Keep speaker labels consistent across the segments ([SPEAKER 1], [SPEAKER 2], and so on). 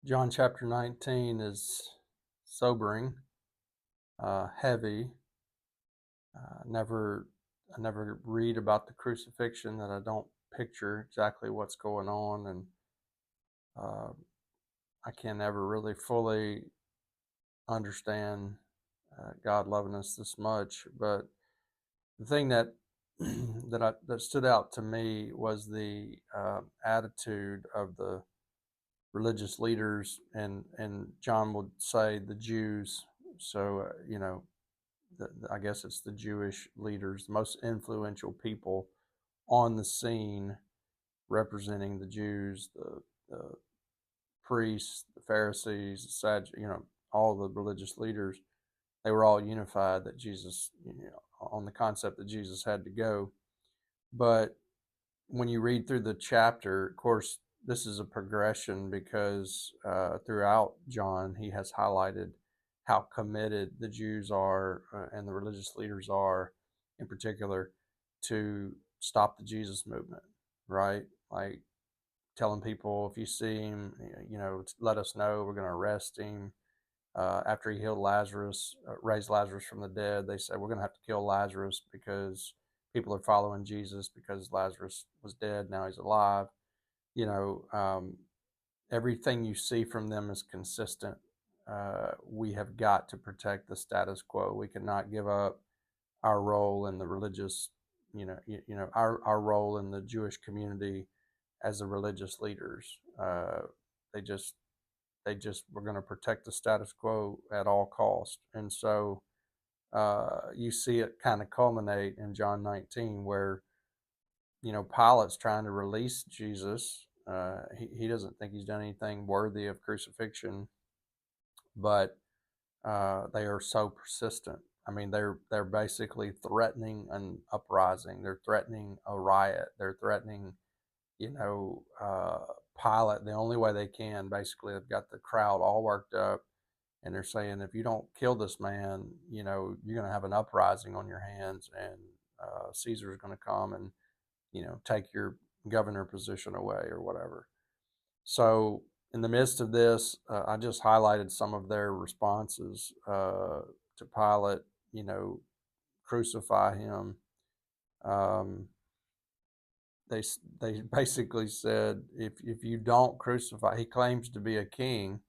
[SPEAKER 1] John chapter 19 is sobering, heavy. Never, I never read about the crucifixion that I don't picture exactly what's going on, and uh, I can never really fully understand God loving us this much. But the thing that that stood out to me was the attitude of the religious leaders, and John would say the Jews. So I guess it's the Jewish leaders, the most influential people on the scene, representing the Jews, the priests, the Pharisees, the all the religious leaders. They were all unified that Jesus, on the concept that Jesus had to go. But when you read through the chapter, of course, this is a progression because throughout John, he has highlighted how committed the Jews are and the religious leaders are, in particular, to stop the Jesus movement, right? Like telling people if you see him, let us know, we're going to arrest him. After he healed Lazarus, raised Lazarus from the dead, they said, we're going to have to kill Lazarus because people are following Jesus because Lazarus was dead. Now he's alive. You know, everything you see from them is consistent. We have got to protect the status quo. We cannot give up our role in the religious, our role in the Jewish community as the religious leaders. They just we're going to protect the status quo at all cost. And so you see it kind of culminate in John 19, where Pilate's trying to release Jesus. He doesn't think he's done anything worthy of crucifixion, but they are so persistent. I mean, they're basically threatening an uprising. They're threatening a riot. They're threatening, you know, uh, Pilate. The only way they can, basically, they've got the crowd all worked up, and they're saying, if you don't kill this man, you're going to have an uprising on your hands, and Caesar is going to come and take your governor position away or whatever. So in the midst of this, I just highlighted some of their responses to Pilate. You know, crucify him. Um, they basically said, if you don't crucify, he claims to be a king,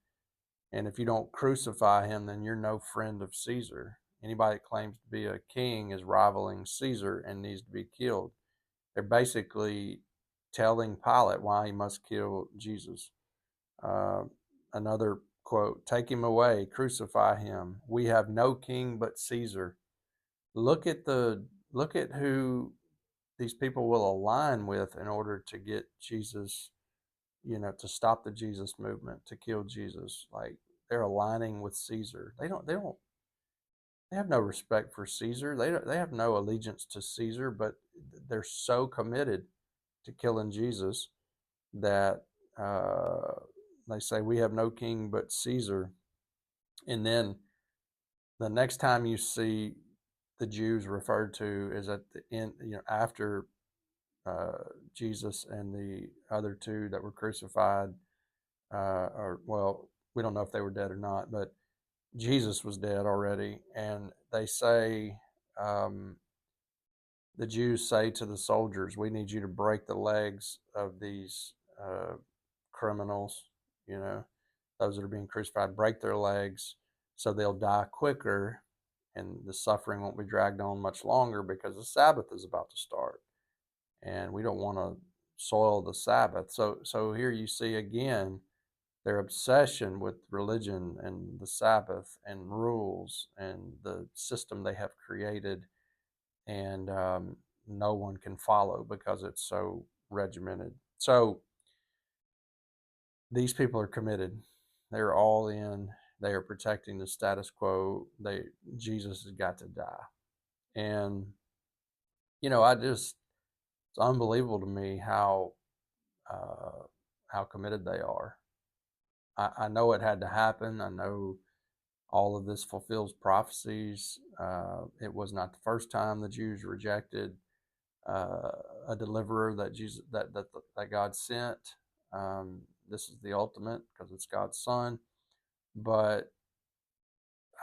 [SPEAKER 1] and if you don't crucify him, then you're no friend of Caesar. Anybody that claims to be a king is rivaling Caesar and needs to be killed. They're basically telling Pilate why he must kill Jesus. Uh, Another quote: "Take him away, crucify him. We have no king but Caesar." Look at who these people will align with in order to get Jesus, to stop the Jesus movement, to kill Jesus. Like they're aligning with Caesar. They have no respect for Caesar. They have no allegiance to Caesar, but they're so committed to killing Jesus that uh, they say we have no king but Caesar. And then the next time you see the Jews referred to is at the end, after Jesus and the other two that were crucified, or well, we don't know if they were dead or not, but Jesus was dead already, and they say, um, the Jews say to the soldiers, "We need you to break the legs of these criminals, you know, those that are being crucified, break their legs so they'll die quicker, and the suffering won't be dragged on much longer because the Sabbath is about to start, and we don't want to soil the Sabbath." So here you see again their obsession with religion and the Sabbath and rules and the system they have created, and no one can follow because it's so regimented. So these people are committed. They're all in. They are protecting the status quo. Jesus has got to die. And I just it's unbelievable to me how committed they are. I know it had to happen. I know all of this fulfills prophecies. It was not the first time the Jews rejected uh, a deliverer that Jesus that God sent. this is the ultimate because it's God's son. But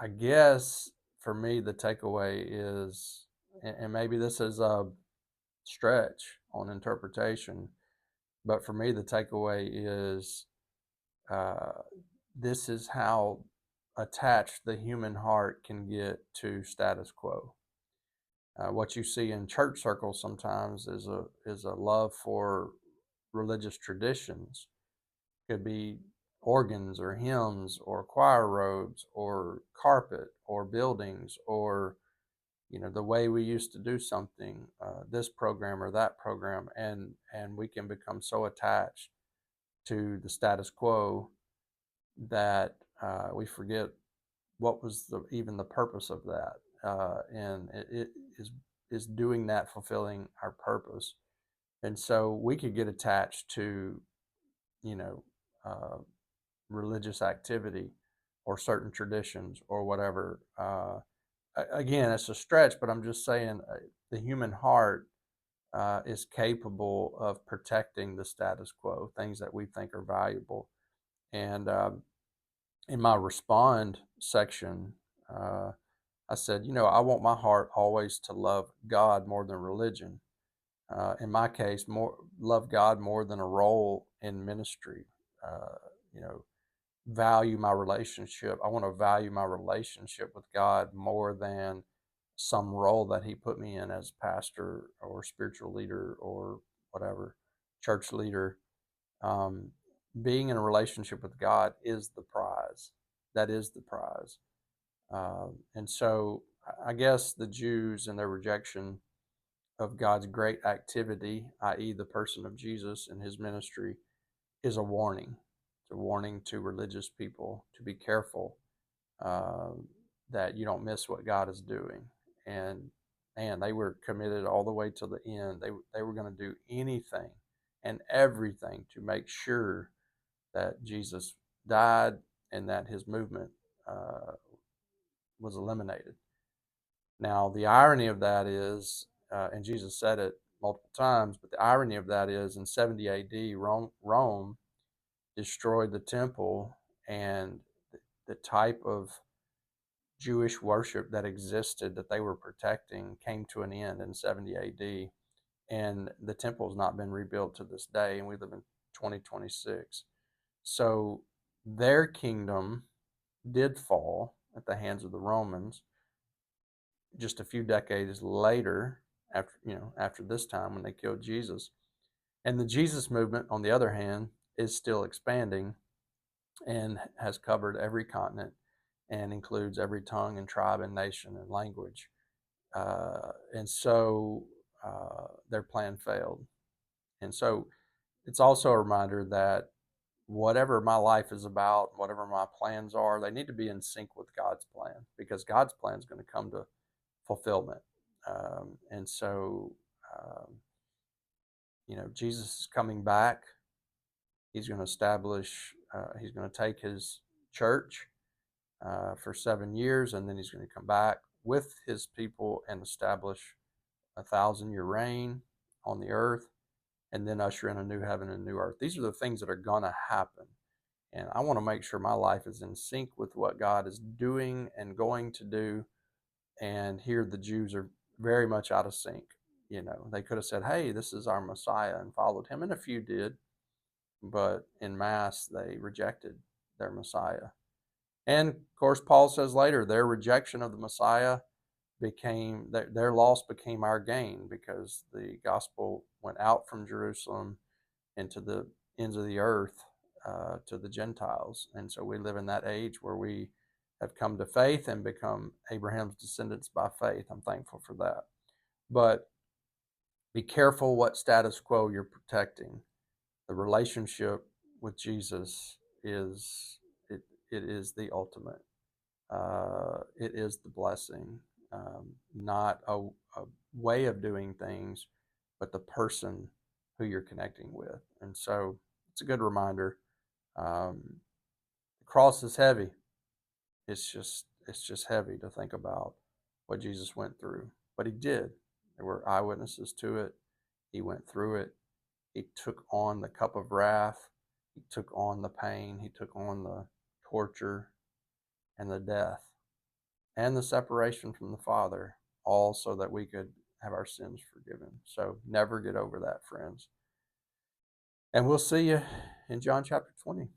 [SPEAKER 1] I guess for me, the takeaway is, and maybe this is a stretch on interpretation, but for me, the takeaway is uh, this is how attached the human heart can get to status quo. What you see in church circles sometimes is a love for religious traditions. Could be organs or hymns or choir robes or carpet or buildings or the way we used to do something, this program or that program, and we can become so attached to the status quo that we forget what was even the purpose of that, and it is doing that fulfilling our purpose. And so we could get attached to you know uh, religious activity or certain traditions or whatever. Again, it's a stretch, but I'm just saying the human heart is capable of protecting the status quo, things that we think are valuable. And in my respond section, uh, I said, I want my heart always to love God more than religion. In my case, more love God more than a role in ministry. Uh, you know, value my relationship. I want to value my relationship with God more than some role that He put me in as pastor or spiritual leader or whatever, church leader. Um, Being in a relationship with God is the prize. That is the prize. And so I guess the Jews and their rejection of God's great activity, i.e., the person of Jesus and His ministry, is a warning. It's a warning to religious people to be careful, uh, that you don't miss what God is doing. And they were committed all the way to the end. They were going to do anything and everything to make sure that Jesus died and that His movement uh, was eliminated. Now, the irony of that is, and Jesus said it multiple times, but the irony of that is in 70 AD, Rome destroyed the temple, and the type of Jewish worship that existed that they were protecting came to an end in 70 AD. And the temple has not been rebuilt to this day, and we live in 2026. So their kingdom did fall at the hands of the Romans just a few decades later, after this time when they killed Jesus. And the Jesus movement, on the other hand, is still expanding and has covered every continent and includes every tongue and tribe and nation and language. And so their plan failed. And so it's also a reminder that whatever my life is about, whatever my plans are, they need to be in sync with God's plan, because God's plan is going to come to fulfillment. And so, um, Jesus is coming back. He's going to establish, he's going to take his church for 7 years, and then he's going to come back with his people and establish 1,000-year reign on the earth, and then usher in a new heaven and new earth. These are the things that are going to happen. And I want to make sure my life is in sync with what God is doing and going to do. And here the Jews are very much out of sync. They could have said, hey, this is our Messiah, and followed him. And a few did, but in mass, they rejected their Messiah. And of course, Paul says later, their rejection of the Messiah became, their loss became our gain, because the gospel went out from Jerusalem into the ends of the earth, to the Gentiles. And so we live in that age where we have come to faith and become Abraham's descendants by faith. I'm thankful for that. But be careful what status quo you're protecting. The relationship with Jesus it is the ultimate. It is the blessing, not a way of doing things, but the person who you're connecting with. And so it's a good reminder. The cross is heavy. It's just heavy to think about what Jesus went through, but he did. There were eyewitnesses to it. He went through it. He took on the cup of wrath. He took on the pain, he took on the torture and the death and the separation from the Father, all so that we could have our sins forgiven. So never get over that, friends. And we'll see you in John chapter 20.